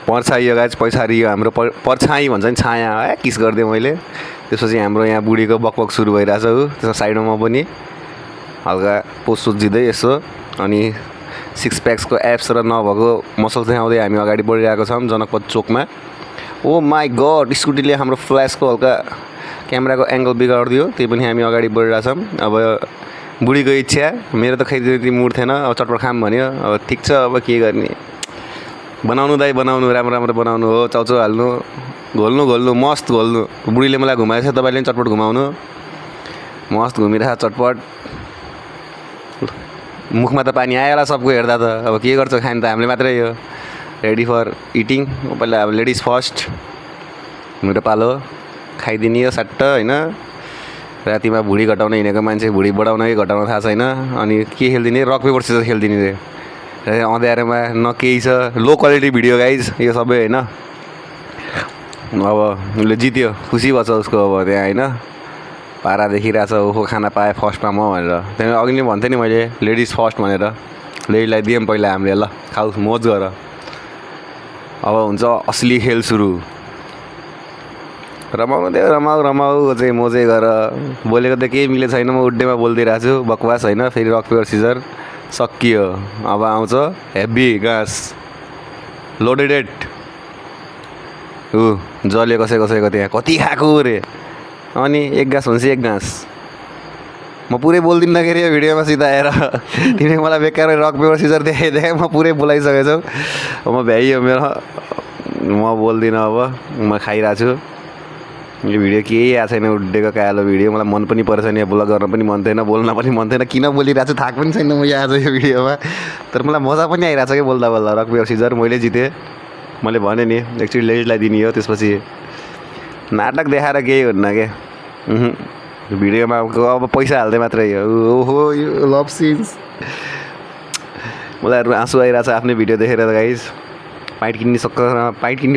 पर्छ यो गाइज पछाडि यो हाम्रो पर्छाइ भन्छ नि छाया है किस गरिदिएँ मैले। त्यसपछि हाम्रो यहाँ बुढीको बकबक सुरु भइरहेछ ऊ त्यसको साइडमा म पनि हल्का पोस्ट सुझिँदै यसो अनि सिक्स प्याक्सको एप्स र नभएको मसल देखाउँदै हामी अगाडि बढिरहेको छौँ जनकपथ चोकमा। ओ माई गड स्कुटीले हाम्रो फ्ल्यासको हल्का क्यामेराको एङ्गल बिगाडिदियो त्यही पनि हामी अगाडि बढिरहेछौँ। अब बुढीको इच्छा मेरो त खै त्यति मुड थिएन अब चटपट खाम भन्यो। अब ठिक छ अब के गर्ने बनाउनु दाइ बनाउनु राम्रो राम्रो बनाउनु हो चाउचाउ हाल्नु घोल्नु मस्त घोल्नु। बुढीले मलाई घुमाएछ तपाईँले पनि चटपट घुमाउनु मस्त घुमिरहेको चटपट मुखमा त पानी आयो होला सबको हेर्दा त अब के गर्छ खाने त हामीले मात्रै हो रेडी फर इटिङ। पहिला अब लेडिज फर्स्ट मेरो पालो खाइदिने हो सट्ट होइन। रातिमा भुँडी घटाउन हिँडेको मान्छे भुँडी बढाउन कि घटाउन थाहा छैन अनि के खेलिदिने रक पेपर सिजर खेलिदिने रे अँध्यारोमा न केही छ लो क्वालिटी भिडियो गाइज यो सबै होइन। अब उसले जित्यो खुसी भएछ उसको अब त्यहाँ होइन पारा देखिरहेछ ओहो खाना पाएँ फर्स्टमा म भनेर। त्यहाँदेखि अघि नै भन्थेँ नि मैले लेडिज फर्स्ट भनेर लेडीलाई दियौँ पहिला हामीले ल खाऊ मोज गर। अब हुन्छ असली खेल सुरु रमाउनु दियो रमाउ चाहिँ मोजै गर। बोलेको त केही मिलेको छैन म उड्डेमा बोलिदिइरहेको छु बकवास होइन। फेरि रक पेपर सिजर सकियो अब आउँछ हेभी घाँस लोडेड ऊ जल्यो कसैको त्यहाँ कति खाएको रे अनि एक घाँस भनेपछि एक घाँस म पुरै बोल्दिनँ के अरे यो भिडियोमा सिधा आएर तिमीले मलाई बेकार रक पेपर सिजर देखाएँ म पुरै बोलाइसकेछौ। म भ्याइयो मेरो म बोल्दिनँ अब म खाइरहेको छु। यो भिडियो केही आएको छैन उड्डेको कालो भिडियो मलाई मन पनि परेको छैन यो ब्लग गर्न पनि मन थिएन बोल्न पनि मन थिएन किन बोलिरहेको छु थाहा पनि छैन म आज यो भिडियोमा। तर मलाई मजा पनि आइरहेको छ कि बोल्दा रक पेपर सिजर मैले जितेँ मैले भने नि एक्चुअली लेडिजलाई दिने हो। त्यसपछि नाटक देखाएर केही हुन्न के भिडियोमा अब पैसा हाल्दै मात्रै हो ओहो यो लभ सिन्स मलाई आँसु आइरहेको छ आफ्नै भिडियो देखेर गाइज पाइट किन्ने सक्छ पाइट किन्ने